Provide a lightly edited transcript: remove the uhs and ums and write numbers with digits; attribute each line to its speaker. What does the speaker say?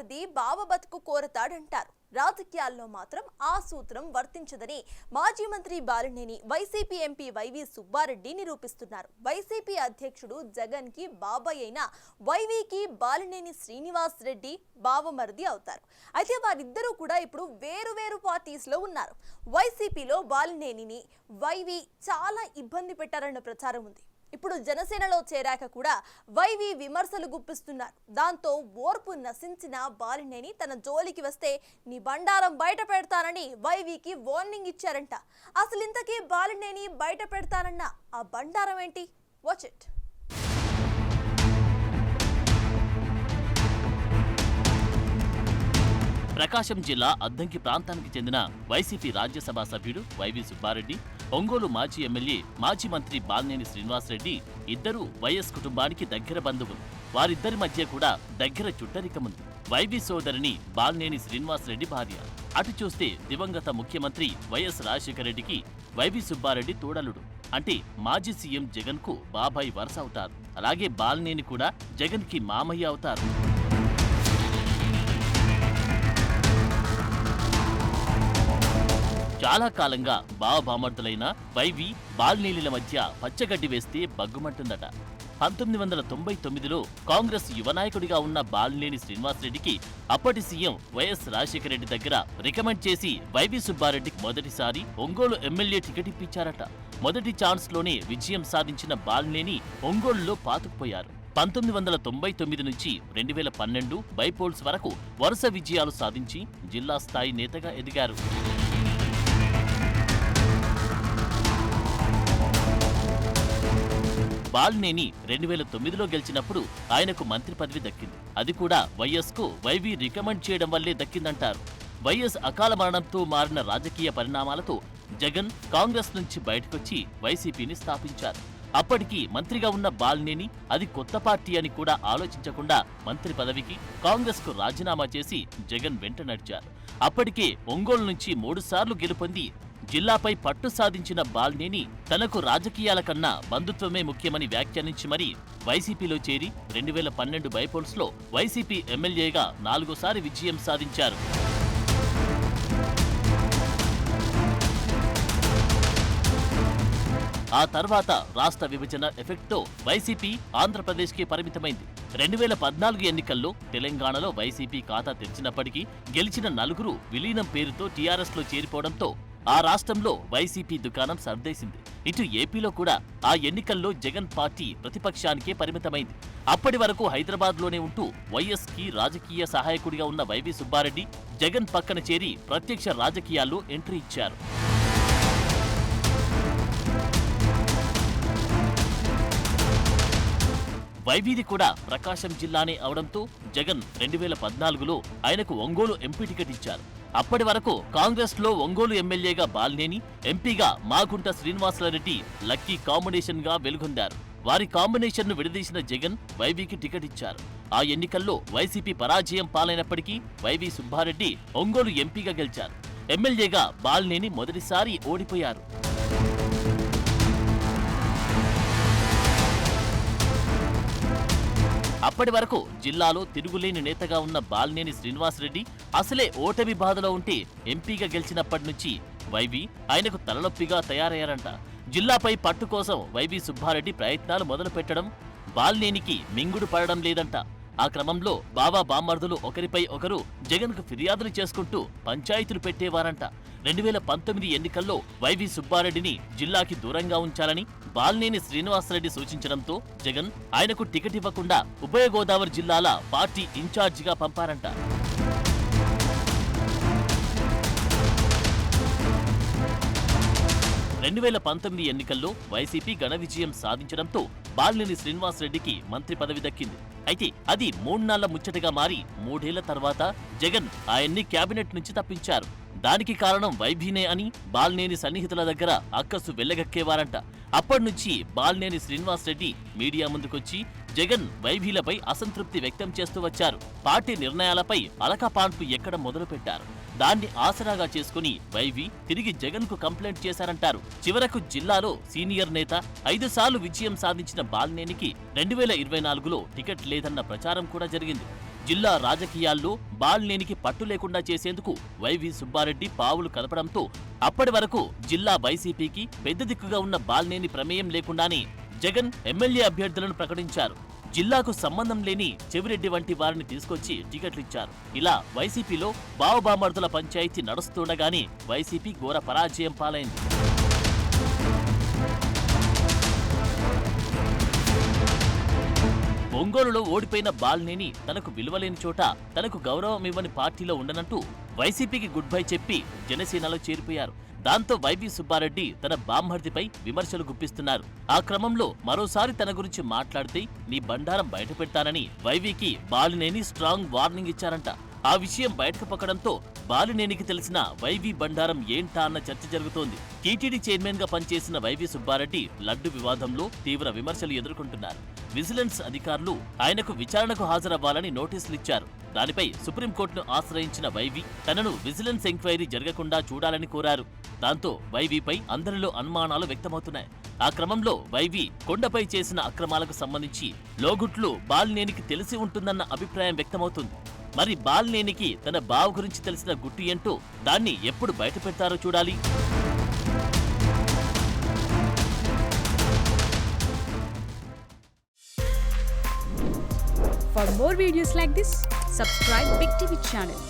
Speaker 1: మరిది బావ బతుకు కోరతాడంటారు. రాజకీయాల్లో మాత్రం ఆ సూత్రం వర్తించదని మాజీ మంత్రి బాలినేని వైసీపీ ఎంపీ వైవి సుబ్బారెడ్డి నిరూపిస్తున్నారు. వైసీపీ అధ్యక్షుడు జగన్ కి బాబాయ్ అయిన వైవికి బాలినేని శ్రీనివాస్ రెడ్డి బావమరిది అవుతారు. అయితే వారిద్దరూ కూడా ఇప్పుడు వేరు పార్టీస్ లో ఉన్నారు. వైసీపీలో బాలినేనిని వైవి చాలా ఇబ్బంది పెట్టారన్న ప్రచారం ఉంది. ఇప్పుడు జనసేనలో చేరాక కూడా వైవి విమర్శలు గుప్పిస్తున్నారు. దాంతో ఓర్పు నశించిన బాలినేని తన జోలికి వస్తే నీ బండారం బయట పెడతానని వైవికి వార్నింగ్ ఇచ్చారంట. అసలు ఇంతకీ బాలినేని బయట పెడతానన్న ఆ బండారం ఏంటి? Watch it.
Speaker 2: ప్రకాశం జిల్లా అద్దంకి ప్రాంతానికి చెందిన వైసీపీ రాజ్యసభ సభ్యుడు వైవి సుబ్బారెడ్డి, ఒంగోలు మాజీ ఎమ్మెల్యే మాజీ మంత్రి బాలినేని శ్రీనివాసరెడ్డి ఇద్దరూ వైఎస్ కుటుంబానికి దగ్గర బంధువులు. వారిద్దరి మధ్య కూడా దగ్గర చుట్టరికముంది. వైవి సోదరిని బాలినేని శ్రీనివాసరెడ్డి భార్య. అటు చూస్తే దివంగత ముఖ్యమంత్రి వైఎస్ రాజశేఖర రెడ్డికి వైవి సుబ్బారెడ్డి తోడలుడు. అంటే మాజీ సీఎం జగన్ కు బాబాయ్ వరుస అవుతారు. అలాగే బాలినేని కూడా జగన్ కి మామయ్య అవుతారు. చాలా కాలంగా బావబామర్దులైన వైవి బాలినేనిల మధ్య పచ్చగడ్డి వేస్తే బగ్గుమంటుందట. 1999లో కాంగ్రెస్ యువనాయకుడిగా ఉన్న బాలినేని శ్రీనివాసరెడ్డికి అప్పటి సీఎం వైఎస్ రాజశేఖర రెడ్డి దగ్గర రికమెండ్ చేసి వైవి సుబ్బారెడ్డికి మొదటిసారి ఒంగోలు ఎమ్మెల్యే టికెట్ ఇప్పించారట. మొదటి ఛాన్స్ లోనే విజయం సాధించిన బాలినేని ఒంగోలులో పాతుకుపోయారు. 1999 నుంచి 2012 బైపోల్స్ వరకు వరుస విజయాలు సాధించి జిల్లా స్థాయి నేతగా ఎదిగారు. బాలినేని 2009లో గెలిచినప్పుడు ఆయనకు మంత్రి పదవి దక్కింది. అది కూడా వైఎస్ కు వైవి రికమెండ్ చేయడం వల్లే దక్కిందంటారు. వైఎస్ అకాల మరణంతో మారిన రాజకీయ పరిణామాలతో జగన్ కాంగ్రెస్ నుంచి బయటకొచ్చి వైసీపీని స్థాపించారు. అప్పటికి మంత్రిగా ఉన్న బాలినేని అది కొత్త పార్టీ అని కూడా ఆలోచించకుండా మంత్రి పదవికి కాంగ్రెస్ కు రాజీనామా చేసి జగన్ వెంట నడిచారు. అప్పటికే ఒంగోలు నుంచి 3 సార్లు గెలుపొంది జిల్లాపై పట్టు సాధించిన బాలినేని తనకు రాజకీయాల కన్నా బంధుత్వమే ముఖ్యమని వ్యాఖ్యానించి మరీ వైసీపీలో చేరి 2012 బైపోల్స్ లో వైసీపీ ఎమ్మెల్యేగా 4సారి విజయం సాధించారు. ఆ తర్వాత రాష్ట్ర విభజన ఎఫెక్ట్తో వైసీపీ ఆంధ్రప్రదేశ్కి పరిమితమైంది. 2014 ఎన్నికల్లో తెలంగాణలో వైసీపీ ఖాతా తెరిచినప్పటికీ గెలిచిన 4 విలీనం పేరుతో టీఆర్ఎస్ లో చేరిపోవడంతో ఆ రాష్ట్రంలో వైసీపీ దుకాణం సర్దేసింది. ఇటు ఏపీలో కూడా ఆ ఎన్నికల్లో జగన్ పార్టీ ప్రతిపక్షానికే పరిమితమైంది. అప్పటి వరకు హైదరాబాద్లోనే ఉంటూ వైఎస్ కి రాజకీయ సహాయకుడిగా ఉన్న వైవి సుబ్బారెడ్డి జగన్ పక్కన చేరి ప్రత్యక్ష రాజకీయాల్లో ఎంట్రీ ఇచ్చారు. వైవిది కూడా ప్రకాశం జిల్లానే అవడంతో జగన్ 2014లో ఆయనకు ఒంగోలు ఎంపీ టికెట్ ఇచ్చారు. అప్పటి వరకు కాంగ్రెస్ లో ఒంగోలు ఎమ్మెల్యేగా బాలినేని, ఎంపీగా మాగుంట శ్రీనివాసరెడ్డి లక్కీ కాంబినేషన్ గా వెలుగొందారు. వారి కాంబినేషన్ ను విడదీసిన జగన్ వైవికి టికెట్ ఇచ్చారు. ఆ ఎన్నికల్లో వైసీపీ పరాజయం పాలైనప్పటికీ వైవి సుబ్బారెడ్డి ఒంగోలు ఎంపీగా గెలిచారు. ఎమ్మెల్యేగా బాలినేని మొదటిసారి ఓడిపోయారు. అప్పటి వరకు జిల్లాలో తిరుగులేని నేతగా ఉన్న బాలినేని శ్రీనివాసరెడ్డి అసలే ఓటమి బాధలో ఉంటే ఎంపీగా గెలిచినప్పటి నుంచి వైవి ఆయనకు తలనొప్పిగా తయారయ్యారంట. జిల్లాపై పట్టు కోసం వైవి సుబ్బారెడ్డి ప్రయత్నాలు మొదలుపెట్టడం బాలినేనికి మింగుడు పడడం లేదంట. ఆ క్రమంలో బావా బామ్మర్దులు ఒకరిపై ఒకరు జగన్కు ఫిర్యాదులు చేసుకుంటూ పంచాయతీలు పెట్టేవారంట. 2019 ఎన్నికల్లో వైవి సుబ్బారెడ్డిని జిల్లాకి దూరంగా ఉంచాలని బాలినేని శ్రీనివాసరెడ్డి సూచించడంతో జగన్ ఆయనకు టికెట్ ఇవ్వకుండా ఉభయ గోదావరి జిల్లాల పార్టీ ఇన్ఛార్జిగా పంపారంట. ఎన్నికల్లో వైసీపీ ఘన విజయం సాధించడంతో బాలినేని శ్రీనివాసరెడ్డికి మంత్రి పదవి దక్కింది. అయితే అది 3 నాళ్ల ముచ్చటగా మారి 3 ఏళ్ల తర్వాత జగన్ ఆయన్ని కేబినెట్ నుంచి తప్పించారు. దానికి కారణం వైభీనే అని బాలినేని సన్నిహితుల దగ్గర అక్కసు వెళ్లగక్కేవారంట. అప్పటినుంచి బాలినేని శ్రీనివాసరెడ్డి మీడియా ముందుకొచ్చి జగన్ వైభీలపై అసంతృప్తి వ్యక్తం చేస్తూ వచ్చారు. పార్టీ నిర్ణయాలపై అలకపాన్పు ఎక్కడ మొదలుపెట్టారు. దాన్ని ఆసరాగా చేసుకుని వైవి తిరిగి జగన్ కు కంప్లైంట్ చేశారంటారు. చివరకు జిల్లాలో సీనియర్ నేత 5 సార్లు విజయం సాధించిన బాలినేనికి 2024లో టికెట్ లేదన్న ప్రచారం కూడా జరిగింది. జిల్లా రాజకీయాల్లో బాలినేనికి పట్టు లేకుండా చేసేందుకు వైవి సుబ్బారెడ్డి పావులు కదపడంతో అప్పటి వరకు జిల్లా వైసీపీకి పెద్ద దిక్కుగా ఉన్న బాలినేని ప్రమేయం లేకుండానే జగన్ ఎమ్మెల్యే అభ్యర్థులను ప్రకటించారు. జిల్లాకు సంబంధం లేని చెవిరెడ్డి వంటి వారిని తీసుకొచ్చి టికెట్లిచ్చారు. ఇలా వైసీపీలో బావబామర్దుల పంచాయతీ నడుస్తుండగానే వైసీపీ ఘోర పరాజయం పాలైంది. ఒంగోలులో ఓడిపోయిన బాలినేని తనకు విలువలేని చోట తనకు గౌరవం ఇవ్వని పార్టీలో ఉండనంటూ వైసీపీకి గుడ్ బై చెప్పి జనసేనలో చేరిపోయారు. దాంతో వైవి సుబ్బారెడ్డి తన బామ్మర్దిపై విమర్శలు గుప్పిస్తున్నారు. ఆ క్రమంలో మరోసారి తన గురించి మాట్లాడితే నీ బండారం బయట పెడతానని వైవికి బాలినేని స్ట్రాంగ్ వార్నింగ్ ఇచ్చారంట. ఆ విషయం బయటకు పక్కడంతో బాలినేనికి తెలిసిన వైవి బండారం ఏంటా అన్న చర్చ జరుగుతోంది. టీటీడీ చైర్మన్ గా పనిచేసిన వైవి సుబ్బారెడ్డి లడ్డు వివాదంలో తీవ్ర విమర్శలు ఎదుర్కొంటున్నారు. విజిలెన్స్ అధికారులు ఆయనకు విచారణకు హాజరవ్వాలని నోటీసులు ఇచ్చారు. దానిపై సుప్రీంకోర్టును ఆశ్రయించిన వైవి తనను విజిలెన్స్ ఎంక్వైరీ జరగకుండా చూడాలని కోరారు. దాంతో వైవిపై అందరిలో అనుమానాలు వ్యక్తమవుతున్నాయి. ఆ క్రమంలో వైవి కొండపై చేసిన అక్రమాలకు సంబంధించి లోగుట్లు బాలినేనికి తెలిసి ఉంటుందన్న అభిప్రాయం వ్యక్తమవుతుంది. మరి బాలినేనికి తన బావ గురించి తెలిసిన గుట్టు ఏంటో దాన్ని ఎప్పుడు బయట పెడతారో చూడాలి.
Speaker 3: For more videos like this, subscribe Big TV channel.